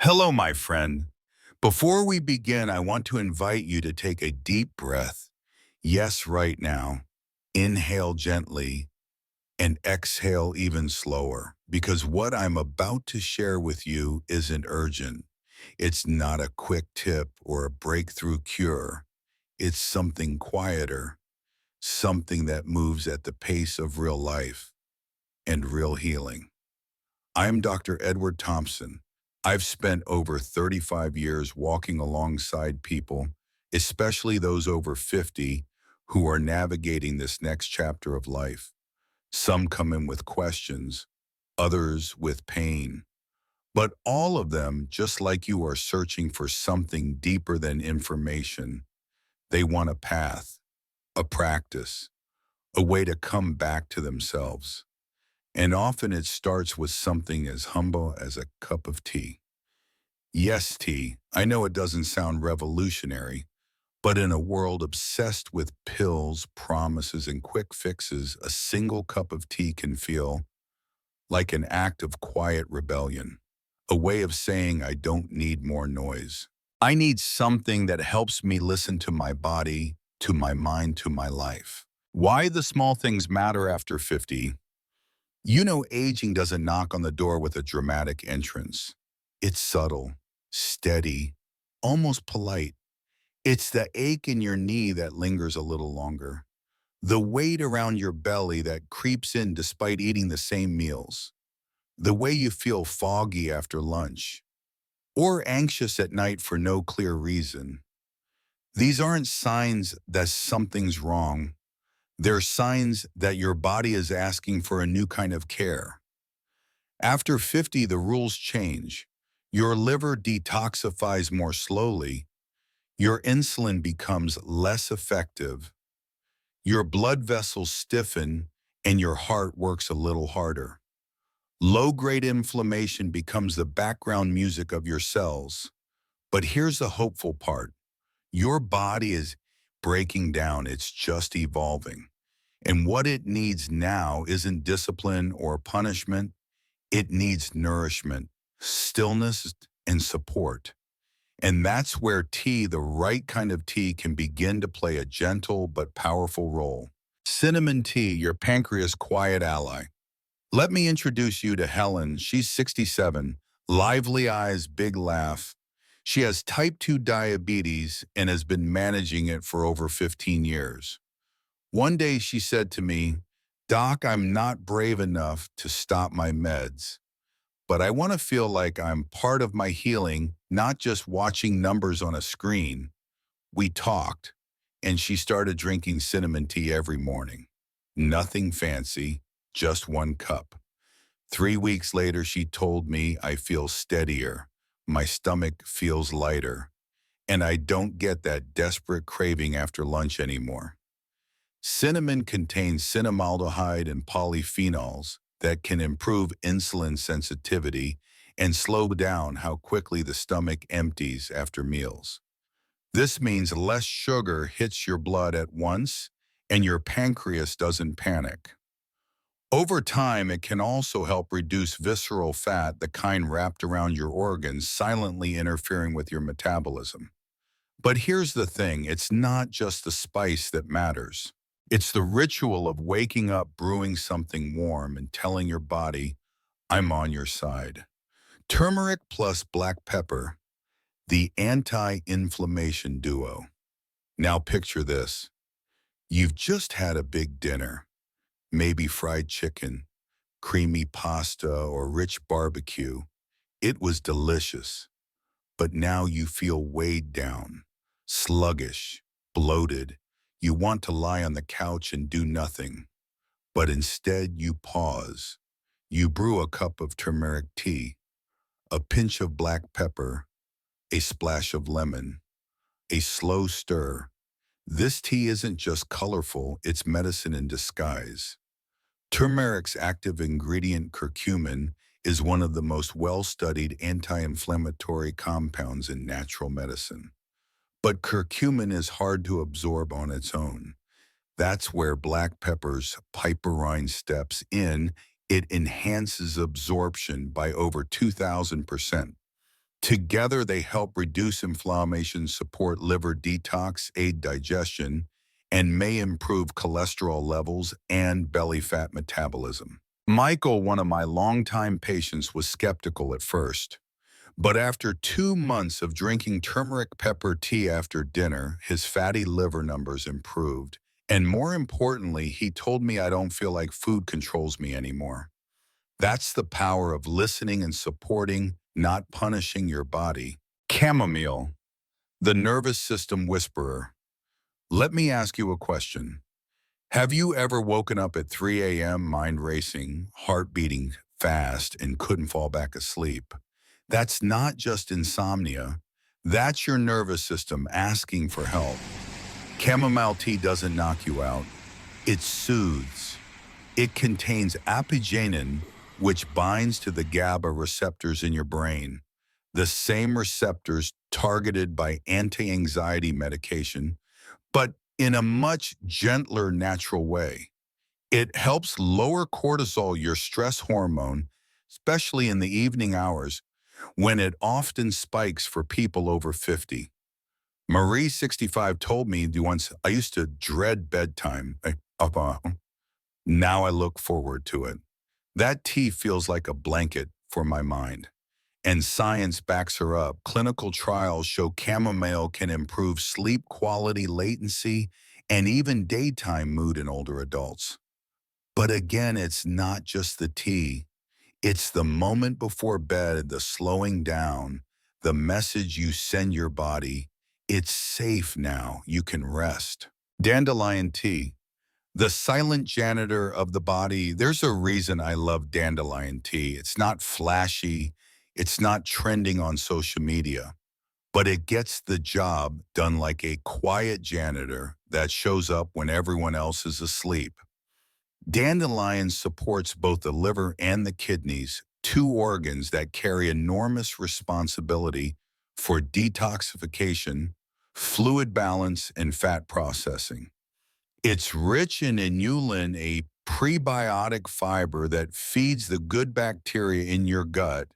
Hello, my friend. Before we begin, I want to invite you to take a deep breath. Yes, right now. Inhale gently and exhale even slower, because what I'm about to share with you isn't urgent. It's not a quick tip or a breakthrough cure. It's something quieter, something that moves at the pace of real life and real healing. I'm Dr. Edward Thompson. I've spent over 35 years walking alongside people, especially those over 50, who are navigating this next chapter of life. Some come in with questions, others with pain, but all of them, just like you, are searching for something deeper than information. They want a path, a practice, a way to come back to themselves. And often it starts with something as humble as a cup of tea. Yes, tea. I know it doesn't sound revolutionary, but in a world obsessed with pills, promises, and quick fixes, a single cup of tea can feel like an act of quiet rebellion, a way of saying I don't need more noise. I need something that helps me listen to my body, to my mind, to my life. Why the small things matter after 50? You know, aging doesn't knock on the door with a dramatic entrance. It's subtle, steady, almost polite. It's the ache in your knee that lingers a little longer, the weight around your belly that creeps in despite eating the same meals, the way you feel foggy after lunch, or anxious at night for no clear reason. These aren't signs that something's wrong. They're signs that your body is asking for a new kind of care. After 50, the rules change. Your liver detoxifies more slowly, your insulin becomes less effective, your blood vessels stiffen, and your heart works a little harder. Low-grade inflammation becomes the background music of your cells. But here's the hopeful part. Your body is breaking down, it's just evolving. And what it needs now isn't discipline or punishment. It needs nourishment, stillness, and support. And that's where tea, the right kind of tea, can begin to play a gentle but powerful role. Cinnamon tea, your pancreas' quiet ally. Let me introduce you to Helen. She's 67, lively eyes, big laugh. She has type 2 diabetes and has been managing it for over 15 years. One day she said to me, "Doc, I'm not brave enough to stop my meds, but I want to feel like I'm part of my healing, not just watching numbers on a screen." We talked, and she started drinking cinnamon tea every morning. Nothing fancy, just one cup. 3 weeks later, she told me, "I feel steadier, my stomach feels lighter, and I don't get that desperate craving after lunch anymore." Cinnamon contains cinnamaldehyde and polyphenols that can improve insulin sensitivity and slow down how quickly the stomach empties after meals. This means less sugar hits your blood at once and your pancreas doesn't panic. Over time, it can also help reduce visceral fat, the kind wrapped around your organs, silently interfering with your metabolism. But here's the thing, it's not just the spice that matters. It's the ritual of waking up, brewing something warm, and telling your body, "I'm on your side." Turmeric plus black pepper, the anti-inflammation duo. Now picture this. You've just had a big dinner, maybe fried chicken, creamy pasta, or rich barbecue. It was delicious, but now you feel weighed down, sluggish, bloated. You want to lie on the couch and do nothing, but instead you pause. You brew a cup of turmeric tea, a pinch of black pepper, a splash of lemon, a slow stir. This tea isn't just colorful, it's medicine in disguise. Turmeric's active ingredient, curcumin, is one of the most well-studied anti-inflammatory compounds in natural medicine. But curcumin is hard to absorb on its own. That's where black pepper's piperine steps in. It enhances absorption by over 2,000%. Together, they help reduce inflammation, support liver detox, aid digestion, and may improve cholesterol levels and belly fat metabolism. Michael, one of my longtime patients, was skeptical at first. But after 2 months of drinking turmeric pepper tea after dinner, his fatty liver numbers improved. And more importantly, he told me I don't feel like food controls me anymore. That's the power of listening and supporting, not punishing your body. Chamomile, the nervous system whisperer. Let me ask you a question. Have you ever woken up at 3 a.m., mind racing, heart beating fast, and couldn't fall back asleep? That's not just insomnia. That's your nervous system asking for help. Chamomile tea doesn't knock you out. It soothes. It contains apigenin, which binds to the GABA receptors in your brain, the same receptors targeted by anti-anxiety medication, but in a much gentler, natural way. It helps lower cortisol, your stress hormone, especially in the evening hours when it often spikes for people over 50. Marie, 65, told me once, I used to dread bedtime. Now I look forward to it. That tea feels like a blanket for my mind. And science backs her up. Clinical trials show chamomile can improve sleep quality, latency, and even daytime mood in older adults. But again, it's not just the tea. It's the moment before bed, the slowing down, the message you send your body. It's safe now. You can rest. Dandelion tea, the silent janitor of the body. There's a reason I love dandelion tea. It's not flashy. It's not trending on social media, but it gets the job done like a quiet janitor that shows up when everyone else is asleep. Dandelion supports both the liver and the kidneys, two organs that carry enormous responsibility for detoxification, fluid balance, and fat processing. It's rich in inulin, a prebiotic fiber that feeds the good bacteria in your gut,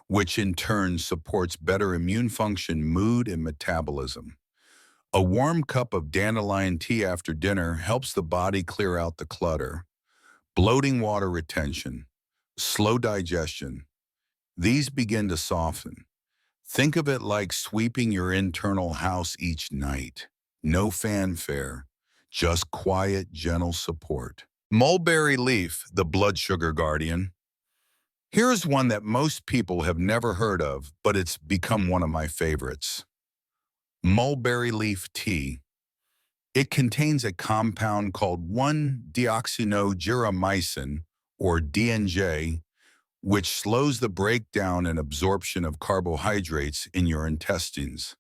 which in turn supports better immune function, mood, and metabolism. A warm cup of dandelion tea after dinner helps the body clear out the clutter. Bloating, water retention, slow digestion, these begin to soften. Think of it like sweeping your internal house each night. No fanfare, just quiet, gentle support. Mulberry leaf, the blood sugar guardian. Here's one that most people have never heard of, but it's become one of my favorites. Mulberry leaf tea. It contains a compound called 1-deoxynitroglycine, or DNJ, which slows the breakdown and absorption of carbohydrates in your intestines.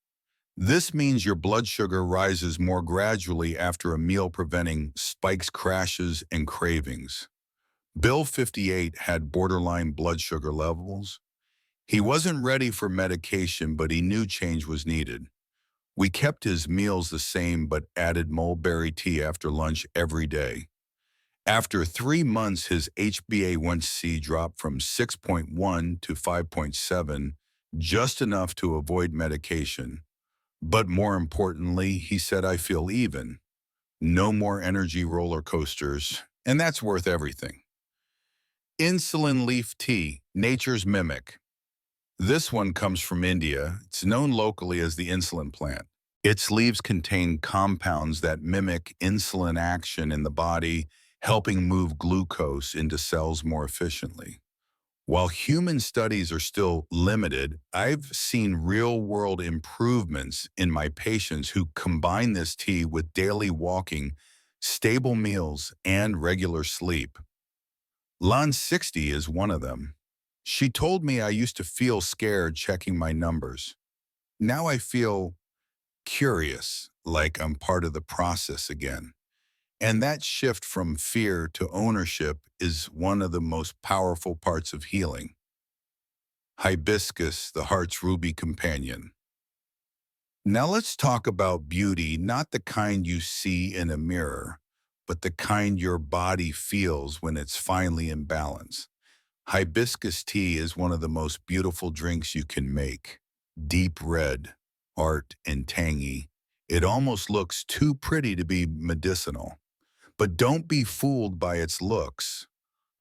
This means your blood sugar rises more gradually after a meal, preventing spikes, crashes, and cravings. Bill, 58, had borderline blood sugar levels. He wasn't ready for medication, but he knew change was needed. We kept his meals the same but added mulberry tea after lunch every day. After 3 months, his HbA1c dropped from 6.1 to 5.7, just enough to avoid medication. But more importantly, he said, I feel even. No more energy roller coasters, and that's worth everything. Insulin leaf tea, nature's mimic. This one comes from India. It's known locally as the insulin plant. Its leaves contain compounds that mimic insulin action in the body, helping move glucose into cells more efficiently. While human studies are still limited, I've seen real-world improvements in my patients who combine this tea with daily walking, stable meals, and regular sleep. Lon, 60, is one of them. She told me I used to feel scared checking my numbers. Now I feel curious, like I'm part of the process again. And that shift from fear to ownership is one of the most powerful parts of healing. Hibiscus, the heart's ruby companion. Now let's talk about beauty, not the kind you see in a mirror, but the kind your body feels when it's finally in balance. Hibiscus tea is one of the most beautiful drinks you can make. deep red, art, and tangy. It almost looks too pretty to be medicinal. But don't be fooled by its looks.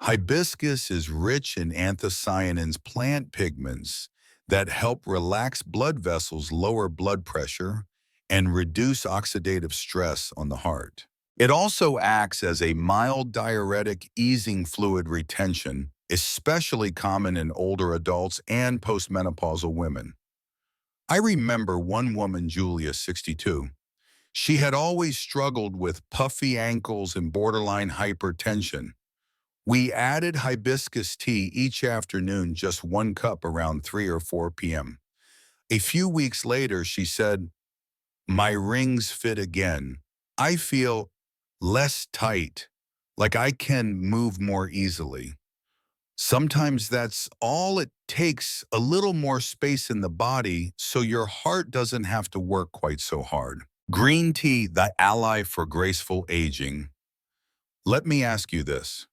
Hibiscus is rich in anthocyanins, plant pigments that help relax blood vessels, lower blood pressure, and reduce oxidative stress on the heart. It also acts as a mild diuretic, easing fluid retention, especially common in older adults and postmenopausal women. I remember one woman, Julia, 62. She had always struggled with puffy ankles and borderline hypertension. We added hibiscus tea each afternoon, just 1 cup around 3 or 4 p.m. A few weeks later, she said, "My rings fit again. I feel less tight, like I can move more easily." Sometimes that's all it takes, a little more space in the body so your heart doesn't have to work quite so hard. Green tea, the ally for graceful aging. Let me ask you this.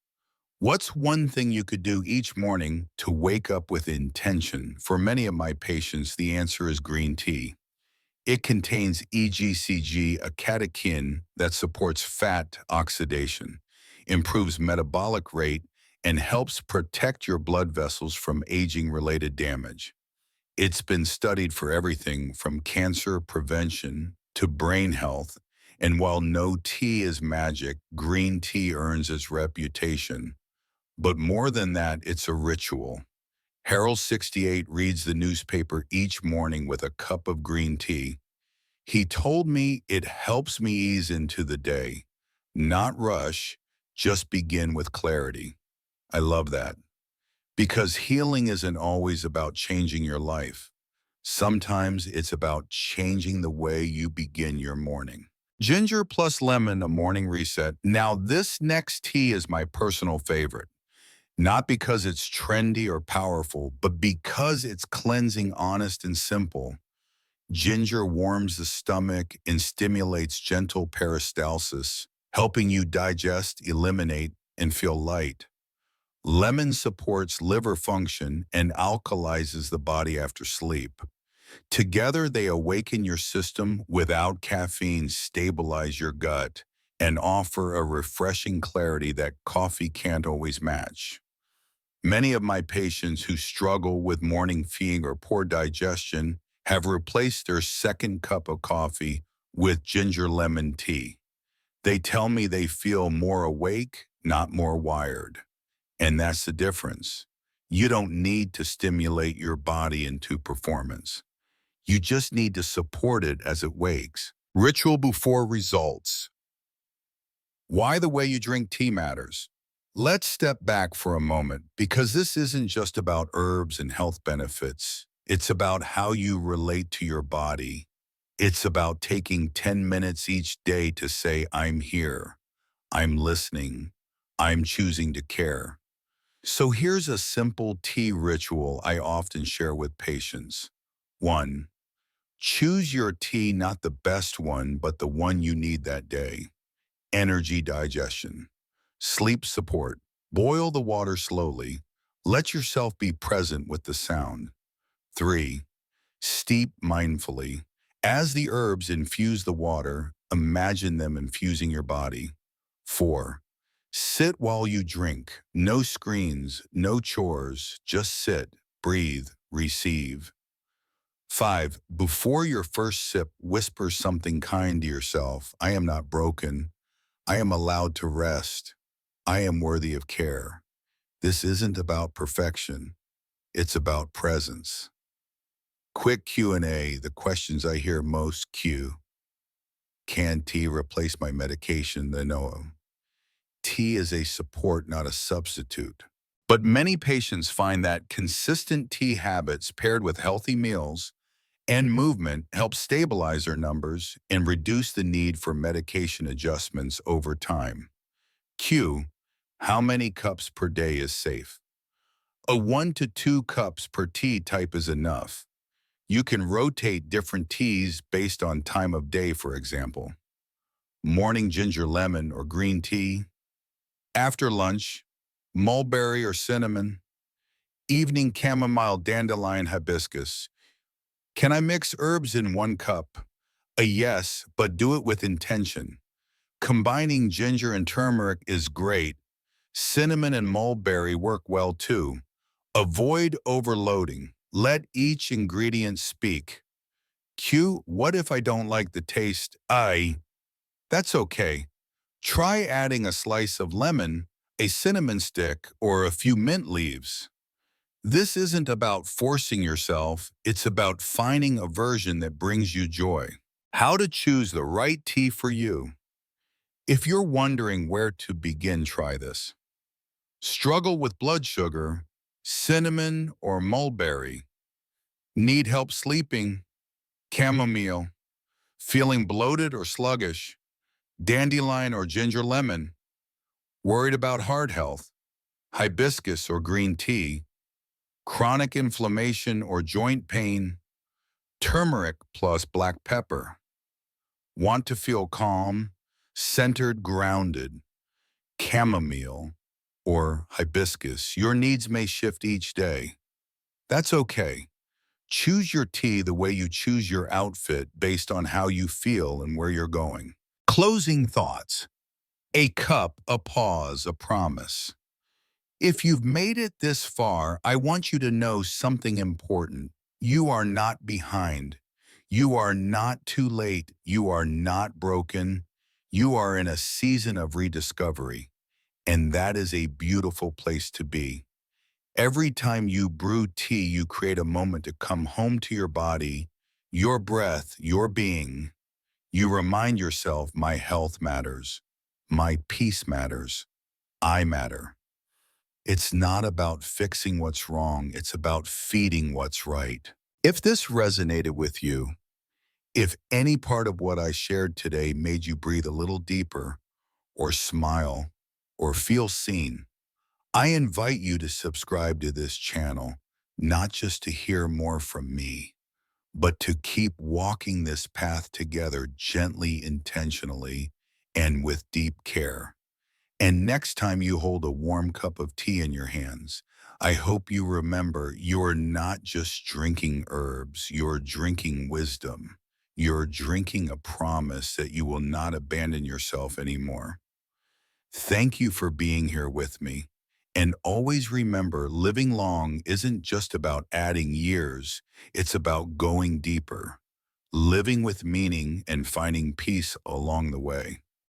What's one thing you could do each morning to wake up with intention? For many of my patients, the answer is green tea. It contains EGCG, a catechin that supports fat oxidation, improves metabolic rate, and helps protect your blood vessels from aging-related damage. It's been studied for everything from cancer prevention to brain health, and while no tea is magic, green tea earns its reputation. But more than that, it's a ritual. Harold 68 reads the newspaper each morning with a cup of green tea. He told me it helps me ease into the day, not rush, just begin with clarity. I love that. Because healing isn't always about changing your life. Sometimes it's about changing the way you begin your morning. Ginger plus lemon, a morning reset. Now, this next tea is my personal favorite. Not because it's trendy or powerful, but because it's cleansing, honest, and simple. Ginger warms the stomach and stimulates gentle peristalsis, helping you digest, eliminate, and feel light. Lemon supports liver function and alkalizes the body after sleep. Together, they awaken your system without caffeine, stabilize your gut, and offer a refreshing clarity that coffee can't always match. Many of my patients who struggle with morning fatigue or poor digestion have replaced their second cup of coffee with ginger lemon tea. They tell me they feel more awake, not more wired. And that's the difference. You don't need to stimulate your body into performance. You just need to support it as it wakes. Ritual before results. Why the way you drink tea matters. Let's step back for a moment because this isn't just about herbs and health benefits. It's about how you relate to your body. It's about taking 10 minutes each day to say, "I'm here. I'm listening. I'm choosing to care." So here's a simple tea ritual I often share with patients. 1. Choose your tea, not the best one, but the one you need that day. Energy digestion. Sleep support. Boil the water slowly. Let yourself be present with the sound. 3. Steep mindfully. As the herbs infuse the water, imagine them infusing your body. 4. Sit while you drink. No screens, no chores. Just sit, breathe, receive. 5. Before your first sip, whisper something kind to yourself. "I am not broken. I am allowed to rest. I am worthy of care." This isn't about perfection. It's about presence. Quick Q&A, the questions I hear most. Q. Can tea replace my medication? No. Tea is a support, not a substitute. But many patients find that consistent tea habits paired with healthy meals and movement help stabilize their numbers and reduce the need for medication adjustments over time. Q. How many cups per day is safe? A 1 to 2 cups per tea type is enough. You can rotate different teas based on time of day, for example. Morning ginger lemon or green tea. After lunch, mulberry or cinnamon. Evening chamomile dandelion hibiscus. Can I mix herbs in 1 cup? A yes, but do it with intention. Combining ginger and turmeric is great. Cinnamon and mulberry work well too. Avoid overloading. Let each ingredient speak. Q, what if I don't like the taste? That's okay. Try adding a slice of lemon, a cinnamon stick, or a few mint leaves. This isn't about forcing yourself, it's about finding a version that brings you joy. How to choose the right tea for you. If you're wondering where to begin, try this. Struggle with blood sugar, cinnamon or mulberry. Need help sleeping, chamomile. Feeling bloated or sluggish, dandelion or ginger lemon. Worried about heart health, hibiscus or green tea. Chronic inflammation or joint pain, turmeric plus black pepper. Want to feel calm, centered, grounded, chamomile or hibiscus. Your needs may shift each day. That's okay. Choose your tea the way you choose your outfit based on how you feel and where you're going. Closing thoughts. A cup, a pause, a promise. If you've made it this far, I want you to know something important. You are not behind. You are not too late. You are not broken. You are in a season of rediscovery, and that is a beautiful place to be. Every time you brew tea, you create a moment to come home to your body, your breath, your being. You remind yourself, my health matters. My peace matters. I matter. It's not about fixing what's wrong. It's about feeding what's right. If this resonated with you, if any part of what I shared today made you breathe a little deeper, or smile, or feel seen, I invite you to subscribe to this channel, not just to hear more from me, but to keep walking this path together gently, intentionally, and with deep care. And next time you hold a warm cup of tea in your hands, I hope you remember you're not just drinking herbs, you're drinking wisdom. You're drinking a promise that you will not abandon yourself anymore. Thank you for being here with me. And always remember, living long isn't just about adding years, it's about going deeper, living with meaning and finding peace along the way.